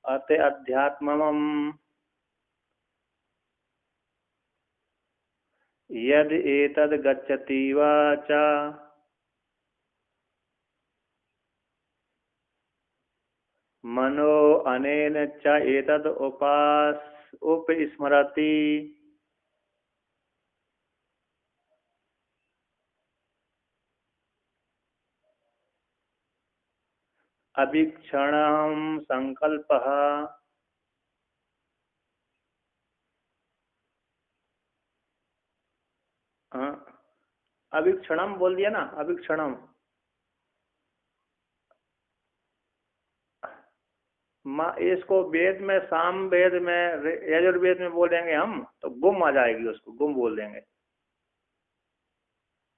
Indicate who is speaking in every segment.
Speaker 1: अत अध्यात्मम् यद एतद् गच्छति वा च मनो अनेन च एतद् उपस्मरति अभिक्षणं संकल्पः। अभिक्षणम बोल दिया ना, अभिक्षणम। इसको वेद में, साम वेद में, यजुर्वेद में बोलेंगे हम तो गुम आ जाएगी, उसको गुम बोल देंगे।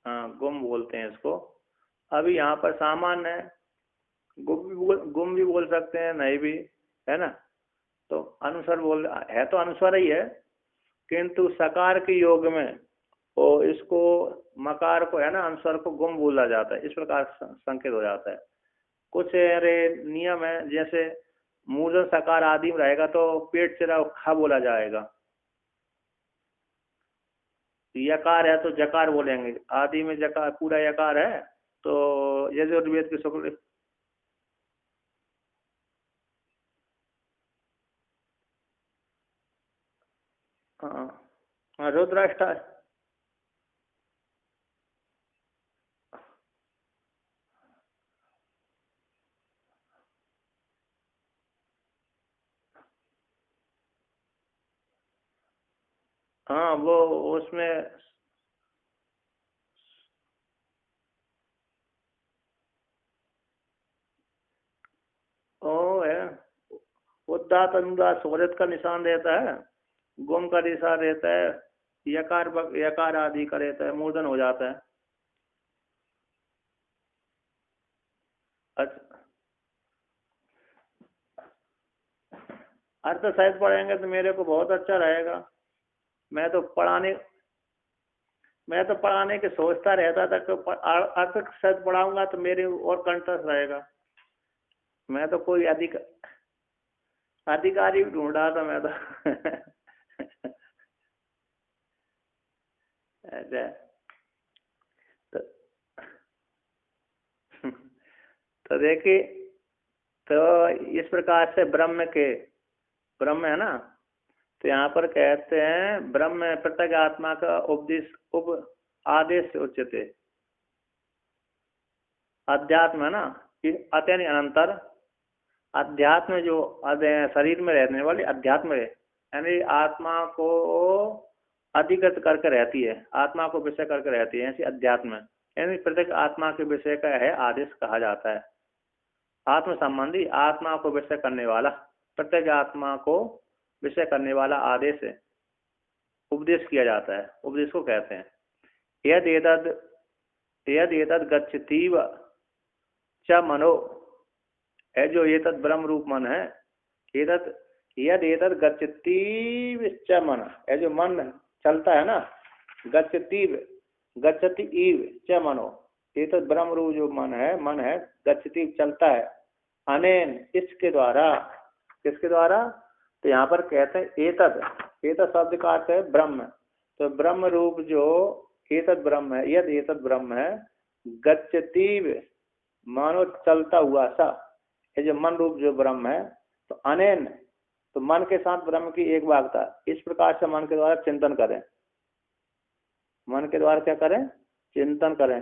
Speaker 1: हाँ, गुम बोलते हैं इसको। अभी यहाँ पर सामान्य है, गुम भी बोल सकते हैं, नहीं भी, है ना। तो अनुस्वर बोल है, तो अनुस्वर ही है, किंतु सकार के योग में वो इसको, मकार को, है ना, अनुस्वर को गुम बोला जाता है, इस प्रकार संकेत हो जाता है। कुछ अरे नियम है, जैसे मूर्धन सकार आदि में रहेगा तो पेट से खा बोला जाएगा। यकार है तो जकार बोलेंगे, आदि में जकार पूरा यकार है तो यजुर्वेद के शुक्ल। हाँ हाँ, रुद्राष्टा। हाँ वो उसमें ओ है, उदात अनुदात सोरत का निशान रहता है, गुम का निशान रहता है, यकार यकार आदि का रहता है, मूर्धन हो जाता है। अच्छा, अर्थ शायद पढ़ेंगे तो मेरे को बहुत अच्छा रहेगा। मैं तो पढ़ाने मैं तो पढ़ाने के सोचता रहता था कि अर्थ शायद पढ़ाऊंगा तो मेरे और कंटस्ट रहेगा। मैं तो कोई अधिकारी ढूंढ रहा था मैं तो। अच्छा, तो, तो देखिए, तो इस प्रकार से ब्रह्म है ना, तो यहाँ पर कहते हैं ब्रह्म प्रत्येक आत्मा का उपदेश उप आदेश उच्यते। अध्यात्म है ना, अत्यंत अनंतर अध्यात्म जो शरीर में रहने वाली अध्यात्म है, यानी आत्मा को अधिगत करके रहती है, आत्मा को विषय करके रहती है, ऐसी अध्यात्म है। यानी प्रत्येक आत्मा के विषय का है आदेश कहा जाता है। आत्म संबंधी, आत्मा को विषय करने वाला, प्रत्येक आत्मा को विषय करने वाला आदेश है, उपदेश किया जाता है, उपदेश को कहते हैं। यद एतद गच्छतीव च मनो, है जो ये तद ब्रह्म रूप मन है, एतद यद एतद गच्छतीव च मन, है जो मन चलता है ना, गच्छतीव गच्छति ईव च मनो, एतद ब्रह्म रूप जो मन है गच्छतीव चलता है, अनेन इसके द्वारा, किसके द्वारा, तो यहाँ पर कहते हैं एतद, एतद शब्द का अर्थ है ब्रह्म, तो ब्रह्म रूप जो एतद ब्रह्म है, यद एतद ब्रह्म है, गच्छतीव मानो चलता हुआ सा, ये जो मन रूप जो ब्रह्म है, तो अनेन, तो मन के साथ ब्रह्म की एक वागता, इस प्रकार से मन के द्वारा चिंतन करें, मन के द्वारा क्या करें, चिंतन करें।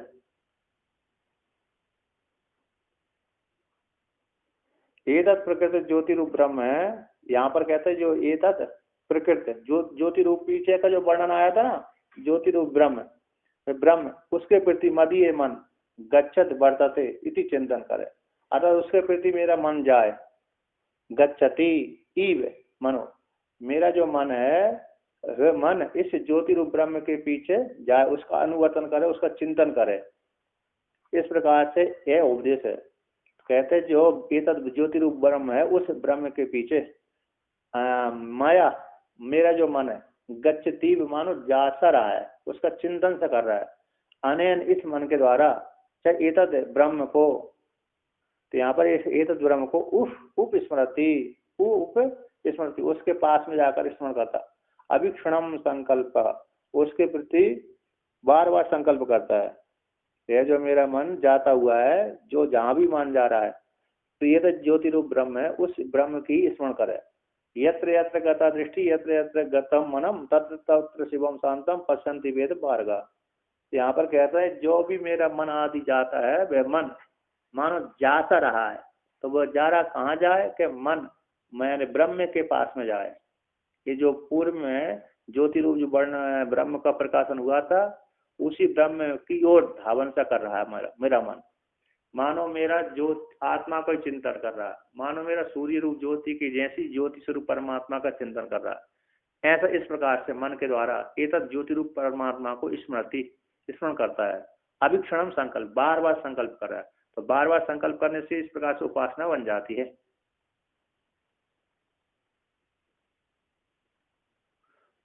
Speaker 1: एतत् प्रकृति ज्योति रूप ब्रह्म है, यहाँ पर कहते हैं जो एतत् प्रकृति ज्योति रूप, पीछे का जो वर्णन आया था ना, ज्योति रूप ब्रह्म, ब्रह्म उसके प्रति मदीय मन गच्छत वर्तते इति चिंतन करे, अतः उसके प्रति मेरा मन जाए, गच्छति इव मनो, मेरा जो मन है वह मन इस ज्योति रूप ब्रह्म के पीछे जाए, उसका अनुवर्तन करे, उसका चिंतन करे, इस प्रकार से यह उपदेश है। कहते जो एतद ज्योति रूप ब्रह्म है, उस ब्रह्म के पीछे माया, मेरा जो मन है गच्छति मानो जा सा रहा है, उसका चिंतन सा कर रहा है, अनेन इस मन के द्वारा, चाहे एतद ब्रह्म को, तो यहाँ पर इस एतद ब्रह्म को उप स्मृति, उप स्मृति, उसके पास में जाकर स्मरण करता। अभिक्षणम संकल्प, उसके प्रति बार बार संकल्प करता है। यह जो मेरा मन जाता हुआ है, जो जहां भी मन जा रहा है, तो ये तो ज्योति रूप ब्रह्म है, उस ब्रह्म की स्मरण करे। यत्र यत्र गता दृष्टि यत्र यत्र गतम मनम तत्र तत्र शिवम शांतम पश्यन्ति वेद भार्गा। यहाँ पर कहता है जो भी मेरा मन आदि जाता है, वह मन मानो जाता रहा है, तो वह जा रहा कहाँ जाए कि मन मैंने ब्रह्म के पास में जाए। ये जो पूर्व में ज्योति रूप जो वर्ण ब्रह्म का प्रकाशन हुआ था, उसी ब्रह्म की ओर धावन सा कर रहा है मेरा मन। मानो मेरा जो आत्मा का चिंतन कर रहा है, मानो मेरा सूर्य रूप ज्योति की जैसी ज्योति स्वरूप परमात्मा का चिंतन कर रहा है। ऐसा इस प्रकार से मन के द्वारा एतत् ज्योति रूप परमात्मा को स्मरण करता है। अभिक्षणम संकल्प, बार बार संकल्प कर रहा है, तो बार बार संकल्प करने से इस प्रकार से उपासना बन जाती है।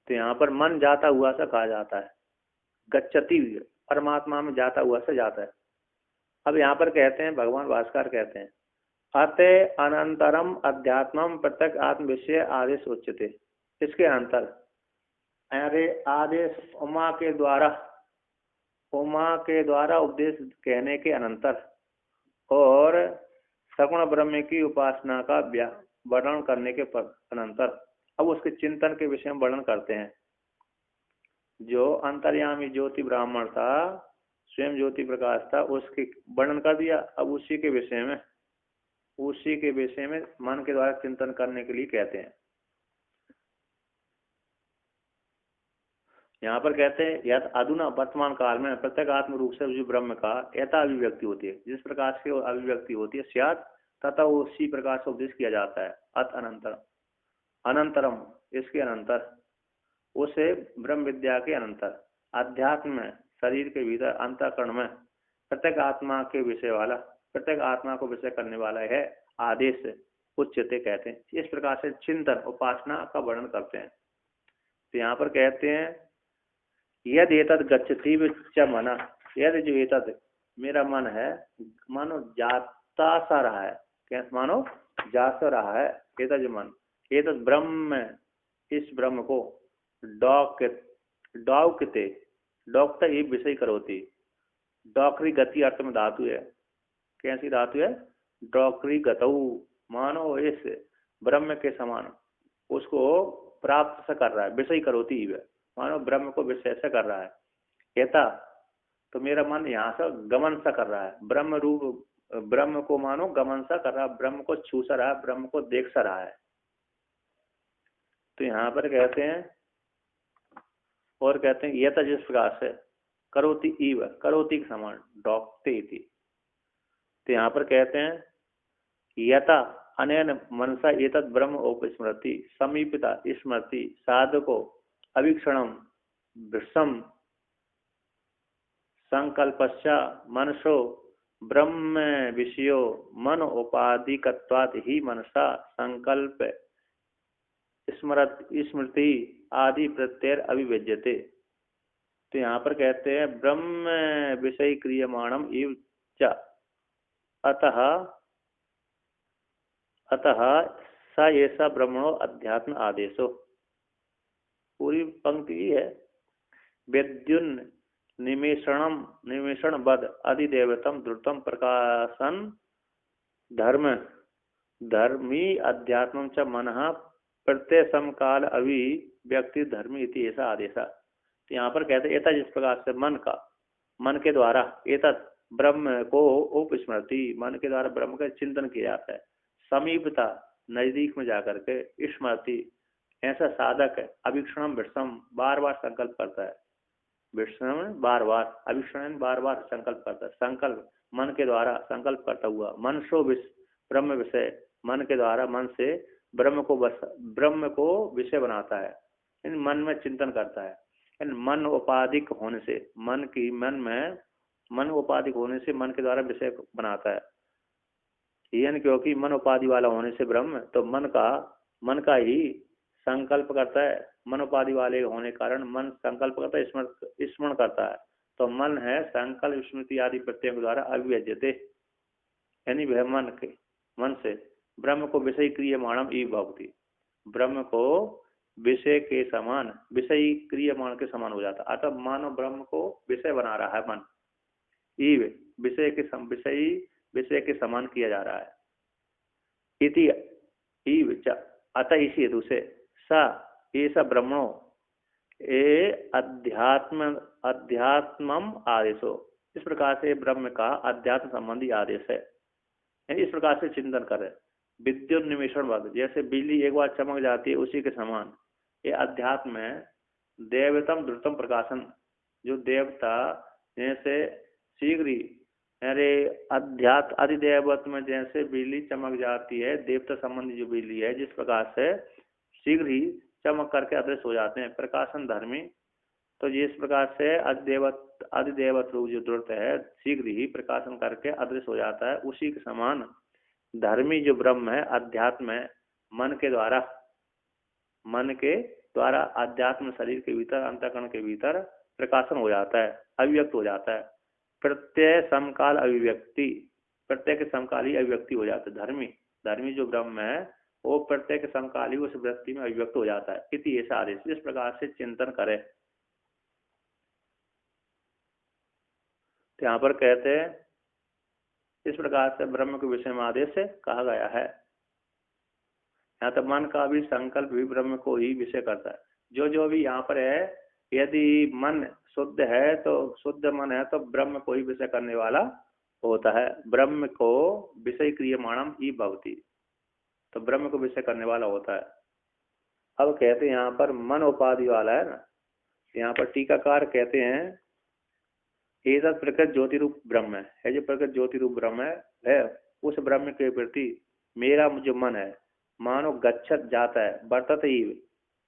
Speaker 1: तो यहाँ पर मन जाता हुआ सा कहा जाता है, गच्छति, परमात्मा में जाता हुआ सा जाता है। अब यहाँ पर कहते हैं, भगवान भास्कर कहते हैं, अतः अनंतरम अध्यात्मम प्रत्यक आत्म विषय आदेश उच्यते। इसके अंतर, अरे आदेश उमा के द्वारा उपदेश कहने के अनंतर और सगुण ब्रह्म की उपासना का वर्णन करने के अनंतर अब उसके चिंतन के विषय में वर्णन करते हैं। जो अंतर्यामी ज्योति ब्राह्मण था, स्वयं ज्योति प्रकाश था, उसके वर्णन कर दिया। अब उसी के विषय में मन के द्वारा चिंतन करने के लिए कहते हैं। यहाँ पर कहते हैं यद अधुना वर्तमान काल में प्रत्येक आत्म रूप से जो ब्रह्म का यथा अभिव्यक्ति होती है, जिस प्रकार से अभिव्यक्ति होती है, स्यात् तथा उसी प्रकार से उपदेश किया जाता है। अत अनंतरम, इसके अनंतर, उसे ब्रह्म विद्या के अनंतर, अध्यात्म में, शरीर के भीतर, अंतःकरण में प्रत्येक आत्मा के विषय वाला, प्रत्येक आत्मा को विषय करने वाला है आदेश उच्यते कहते हैं। इस प्रकार से चिंतन उपासना का वर्णन करते हैं। तो यहाँ पर कहते हैं यद एतद गच्छति च मना, यद जो एतद मेरा मन है, मानो जाता सा रहा है, कैसे मानो जा सा रहा है, एतद मन, एतद ब्रह्म, इस ब्रह्म को डॉकते, डॉक्टर ये विषय करोती, डॉकरी गति अर्थ में धातु है। कैसी धातु है? डॉकरी गतऊ, मानो इस ब्रह्म के समान उसको प्राप्त सा कर रहा है, विषय करोती ही वह, मानो ब्रह्म को विषय से कर रहा है। कहता तो मेरा मन यहाँ से गमन सा कर रहा है, ब्रह्म रूप ब्रह्म को मानो गमन सा कर रहा है, ब्रह्म को छू सा रहा है, ब्रह्म को देख सा रहा है। तो यहाँ पर कहते हैं, और कहते हैं यथा जिस प्रकार से करोति इव, करोति के समान, डॉक्ते थी। तो यहाँ पर कहते हैं यथा अनेन मनसा एतत् ब्रह्म उपस्मृति समीपिता स्मृति साधको अवीक्षणम विषम संकल्पस्या मनसो ब्रह्म विषयो मन उपाधिकत्वात् ही मनसा संकल्प स्मृति आदि प्रत्यय अभिव्यज्यते। तो यहाँ पर कहते हैं ब्रह्म विषय क्रियमाणम इव च अतः स ऐसा ब्रह्मणो अध्यात्म आदेशो। पूरी पंक्ति है, वेद्युन निमेषण बद अधिदेवतम द्रुतम प्रकाशन धर्मी अध्यात्म च मनः प्रत्यय समकाल अभिव्यक्ति धर्मी इति ऐसा आदेशा। तो यहाँ पर कहते हैं एता जिस प्रकार से मन के द्वारा एतत् ब्रह्म को उपस्मृति, मन के द्वारा ब्रह्म का चिंतन किया जाता है, समीपता नजदीक में जाकर के, स्मृति ऐसा साधक है, अभिक्षण विषम बार बार संकल्प करता है, विषम बार बार, अभिक्षण बार बार संकल्प करता है, संकल्प मन के द्वारा संकल्प करता हुआ, मनसो ब्रह्म विषय, मन के द्वारा मन से ब्रह्म को विषय बनाता है, इन मन में चिंतन करता है। इन मन उपाधिक होने से, मन उपाधिक होने से मन के द्वारा विषय बनाता है। यानी क्योंकि मन उपाधि वाला होने से ब्रह्म, तो मन का ही संकल्प करता है, मन उपाधि वाले होने के कारण मन संकल्प करता है, स्मरण करता है। तो मन है संकल्प स्मृति आदि प्रत्ययों के द्वारा अभिव्यज्यते, यानी वह मन से ब्रह्म को विषय क्रियमाणम ई भवती, ब्रह्म को विषय के समान, विषय क्रियमाण के समान हो जाता। अतः मानव ब्रह्म को विषय बना रहा है, मन ई विषय के विषय के समान किया जा रहा है। इति अतः इसी हेतु से सा ऐसा ब्रह्मणो ए अध्यात्मम आदेशो, इस प्रकार से ब्रह्म का अध्यात्म संबंधी आदेश है। इस प्रकार से चिंतन करें। विद्युत निमिषण वद, जैसे बिजली एक बार चमक जाती है उसी के समान ये अध्यात्म है। देवतम द्रुतम प्रकाशन, जो देवता जैसे शीघ्र ही, अरे अध्यात्म अधिदेवत में जैसे बिजली चमक जाती है, देवता संबंधी जो बिजली है जिस प्रकार से शीघ्र ही चमक करके अदृश्य हो जाते हैं, प्रकाशन धर्मी। तो जिस प्रकार से अधिदेवत रूप जो द्रुत है शीघ्र ही प्रकाशन करके अदृश्य हो जाता है, उसी के समान धर्मी जो ब्रह्म है अध्यात्म है, मन के द्वारा अध्यात्म शरीर के भीतर अंतःकरण के भीतर प्रकाशन हो जाता है, अभिव्यक्त हो जाता है। प्रत्यय समकाल अभिव्यक्ति, प्रत्यय के समकाल ही अभिव्यक्ति हो जाता है। धर्मी जो ब्रह्म है वो प्रत्यय के समकाल ही उस वृत्ति में अभिव्यक्त हो जाता है। इति ऐसा आदेश, इस प्रकार से चिंतन करे। यहाँ पर कहते हैं इस प्रकार से ब्रह्म के विषय में आदेश कहा गया है। यहाँ तक मन का भी संकल्प भी ब्रह्म को ही विषय करता है। जो भी यहाँ पर है, यदि मन शुद्ध है तो शुद्ध मन है तो ब्रह्म को ही विषय करने वाला होता है। ब्रह्म को विषय क्रियमाणम ही भवती, तो ब्रह्म को विषय करने वाला होता है। अब कहते हैं यहाँ पर मन उपाधि वाला है ना, यहाँ पर टीकाकार कहते हैं एतत् प्रकृत ज्योति रूप ब्रह्म है। जो प्रकृत ज्योति रूप ब्रह्म है उस ब्रह्म के प्रति मेरा जो मन है मानो गच्छत जाता है, बर्तत ही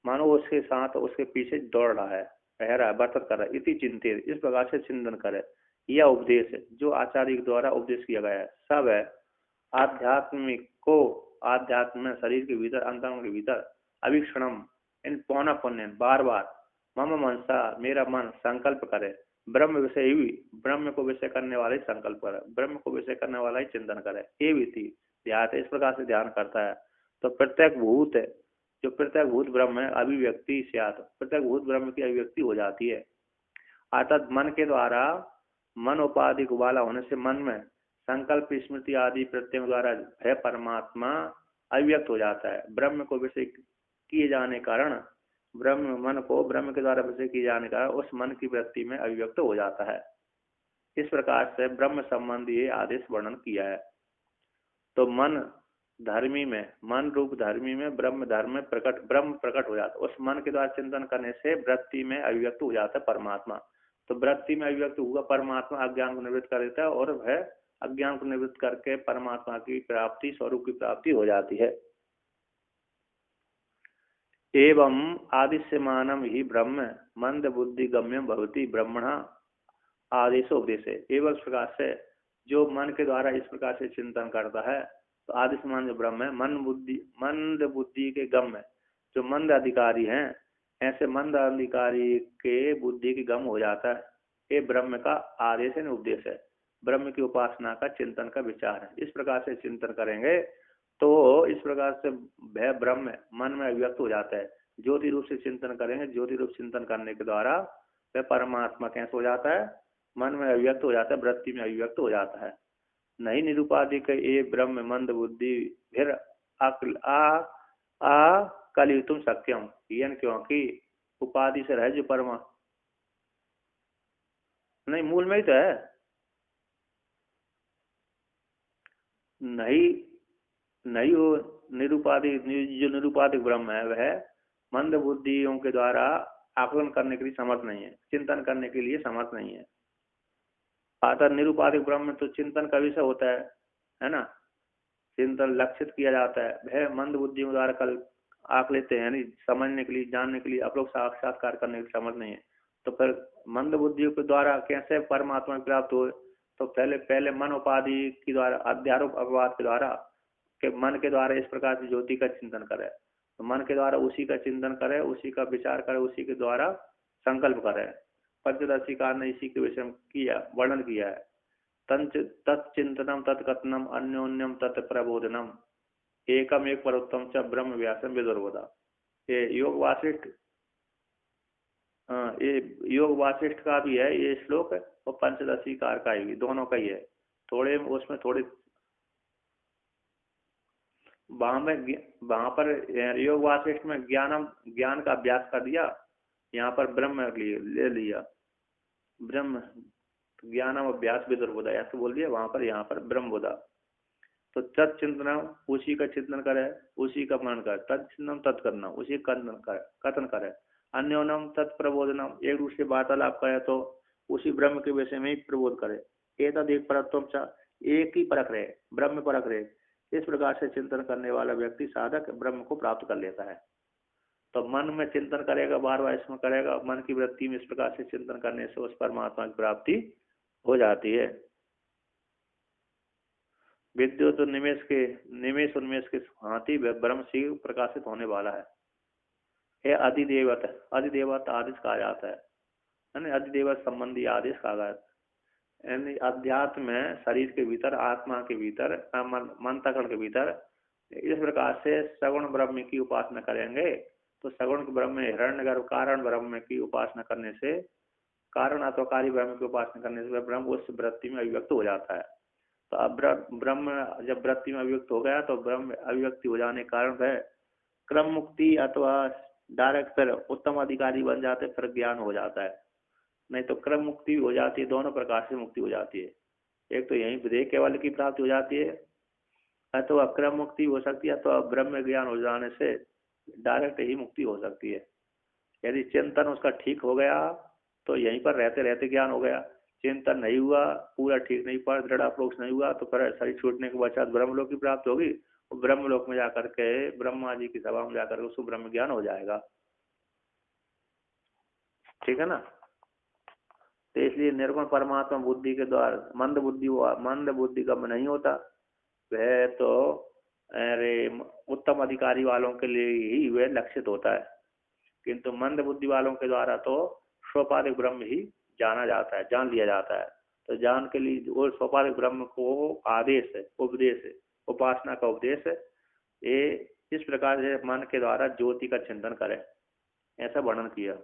Speaker 1: मानो उसके साथ उसके पीछे दौड़ रहा है, रह रहा है, बर्तत कर रहा है। इति चिंतित, इस प्रकार से चिंतन करे। यह उपदेश है जो आचार्य के द्वारा उपदेश किया गया है, सब है आध्यात्मिक को आध्यात्म में शरीर के भीतर अंतरंग के भीतर अभिक्षणम इन पौना पुण्य बार बार मम मनसा मेरा मन संकल्प करे, ब्रह्म विषय ही ब्रह्म को विषय करने वाला ही संकल्प करे, ब्रह्म को विषय करने वाला ही चिंतन करे। ये विधि ध्यान, इस प्रकार से ध्यान करता है तो प्रत्येक भूत है, जो प्रत्येक भूत ब्रह्म है अभिव्यक्ति स्यात्, प्रत्येक भूत ब्रह्म की अभिव्यक्ति हो जाती है। अर्थात मन के द्वारा मन उपाधि वाला होने से मन में संकल्प स्मृति आदि प्रत्ययों द्वारा है परमात्मा अभिव्यक्त हो जाता है। ब्रह्म को विषय किए जाने कारण ब्रह्म मन को ब्रह्म के द्वारा विषय किए जाने का उस मन की वृत्ति में अभिव्यक्त हो जाता है। इस प्रकार से ब्रह्म संबंधी ये आदेश वर्णन किया है। तो मन धर्मी में, मन रूप धर्मी में ब्रह्म धर्म में ब्रह्म प्रकट हो जाता है। उस मन के द्वारा चिंतन करने से वृत्ति में अभिव्यक्त हो जाता है परमात्मा। तो वृत्ति में अभिव्यक्त हुआ परमात्मा अज्ञान को निवृत्त कर देता है और वह अज्ञान को निवृत्त करके परमात्मा की प्राप्ति, स्वरूप की प्राप्ति हो जाती है। एवं आदिश्यमानम ही ब्रह्म मंद बुद्धि गम्यम भवति ब्रह्मणा आदेशोपदेश। एवं प्रकार से जो मन के द्वारा इस प्रकार से चिंतन करता है तो आदिश्यमान जो ब्रह्म है मंद बुद्धि के गम्य, जो मंद अधिकारी हैं ऐसे मंद अधिकारी के बुद्धि की गम हो जाता है। ये ब्रह्म का आदेश है, उपदेश है, ब्रह्म की उपासना का चिंतन का विचार है। इस प्रकार से चिंतन करेंगे तो इस प्रकार से वह ब्रह्म मन में अभिव्यक्त हो जाता है। ज्योति रूप से चिंतन करेंगे, ज्योति रूप चिंतन करने के द्वारा वह परमात्मा कैसे हो जाता है, मन में अभिव्यक्त हो जाता है, वृत्ति में अभिव्यक्त हो जाता है। नहीं निरूपाधिक ये ब्रह्म मंद बुद्धि फिर कलियुतुम सक्यम, क्योंकि उपाधि से रहे जो परमा नहीं, मूल में ही तो है। नहीं वो निरूपाधिक, जो निरूपाधिक ब्रह्म है वह मंद बुद्धियों के द्वारा आकलन करने के लिए समर्थ नहीं है, चिंतन करने के लिए समर्थ नहीं है। अतः निरूपाधिक ब्रह्म तो चिंतन का विषय होता है ना, चिंतन लक्षित किया जाता है। वह मंद बुद्धियों द्वारा कल आंक लेते हैं, नहीं समझने के लिए, जानने के लिए, अपलोक साक्षात्कार करने के लिए समर्थ नहीं है। तो फिर मंद बुद्धियों के द्वारा कैसे परमात्मा प्राप्त हो, तो पहले मन उपाधि के द्वारा अध्यारोप अपवाद के द्वारा के मन के द्वारा इस प्रकार से ज्योति का चिंतन करे, तो मन के द्वारा उसी का चिंतन करे, उसी का विचार करे, उसी के द्वारा संकल्प करे। पंचदशीकार ने इसी के विषय में किया वर्णन किया है। तत्चिंतनम तत्कथनम अन्योन्यम तत्प्रबोधनम, एकम एक परोत्तम च ब्रह्म व्यासम विदुर्वदा। ये योग वासिष्ठ, हाँ, ये योग वासिष्ठ का भी है ये श्लोक है, और पंचदशी कार का भी, दोनों का ही है। थोड़े उसमें थोड़े वहां पर योग वासिष्ठ में ज्ञान का अभ्यास कर दिया, यहाँ पर ब्रह्म ले लिया, ब्रह्म ज्ञानम अभ्यास विदुर्बोधा ऐसे बोल दिया वहां पर, यहाँ पर ब्रह्म बोधा। तो तत् चिंतनम, उसी का चिंतन करे, उसी का मनन करे, तत्चिंतनम तत् करना, उसी का कथन करे, अन्योनम तत्प्रबोधनम, एक दूसरे वार्तालाप करे तो उसी ब्रह्म के विषय में ही प्रबोध करे। एतद एक परत्वम चा, एक ही परख रहे, ब्रह्म परख रहे, इस प्रकार से चिंतन करने वाला व्यक्ति साधक ब्रह्म को प्राप्त कर लेता है। तो मन में चिंतन करेगा, बार बार इसमें करेगा, मन की वृत्ति में इस प्रकार से चिंतन करने से उस परमात्मा की प्राप्ति हो जाती है। विद्युत निमेष उन्मेष के हाथी ब्रह्म से प्रकाशित होने वाला है। यह अधिदेवत, अधिदेवत आदेश कहा जाता है, अधिदेवत संबंधी आदेश कहा जाता है। यानी अध्यात्म में शरीर के भीतर, आत्मा के भीतर, मन तकड़ के भीतर इस प्रकार से सगुण ब्रह्म की उपासना करेंगे तो सगुण ब्रह्म में हिरण्यगर्भ कारण ब्रह्म की उपासना करने से, कारण अत्वकारी ब्रह्म की उपासना करने से ब्रह्म उस वृत्ति में अभिव्यक्त हो जाता है। तो अब ब्रह्म जब वृत्ति में अभिव्यक्त हो गया तो ब्रह्म अभिव्यक्ति हो जाने के कारण वह क्रम मुक्ति अथवा डायरेक्ट फिर उत्तम अधिकारी बन जाते, फिर ज्ञान हो जाता है। नहीं तो क्रम मुक्ति हो जाती है, दोनों प्रकार से मुक्ति हो जाती है। एक तो यही विधेय केवल की प्राप्ति हो जाती है, अथवा क्रम मुक्ति हो सकती है, तो ब्रह्म ज्ञान हो जाने से डायरेक्ट ही मुक्ति हो सकती है। यदि चिंतन उसका ठीक हो गया तो यहीं पर रहते रहते ज्ञान हो गया। चिंतन नहीं हुआ, पूरा ठीक नहीं पड़ा, दृढ़ अप्रोक्ष नहीं हुआ, तो फिर शरीर छूटने के पश्चात ब्रह्मलोक की प्राप्त होगी, और ब्रह्मलोक में जाकर के ब्रह्मा जी की सभा में जाकर उसको ब्रह्म ज्ञान हो जाएगा। ठीक है ना। तो इसलिए निर्गुण परमात्मा बुद्धि के द्वारा मंद बुद्धि का नहीं होता, वह तो अरे उत्तम अधिकारी वालों के लिए ही वह लक्षित होता है, किंतु मंद बुद्धि वालों के द्वारा तो सोपाधिक ब्रह्म ही जाना जाता है, जान लिया जाता है। तो जान के लिए वो सोपाधिक ब्रह्म को आदेश है, उपदेश है, उपासना का उपदेश है। ये इस प्रकार से मन के द्वारा ज्योति का चिंतन करें, ऐसा वर्णन किया।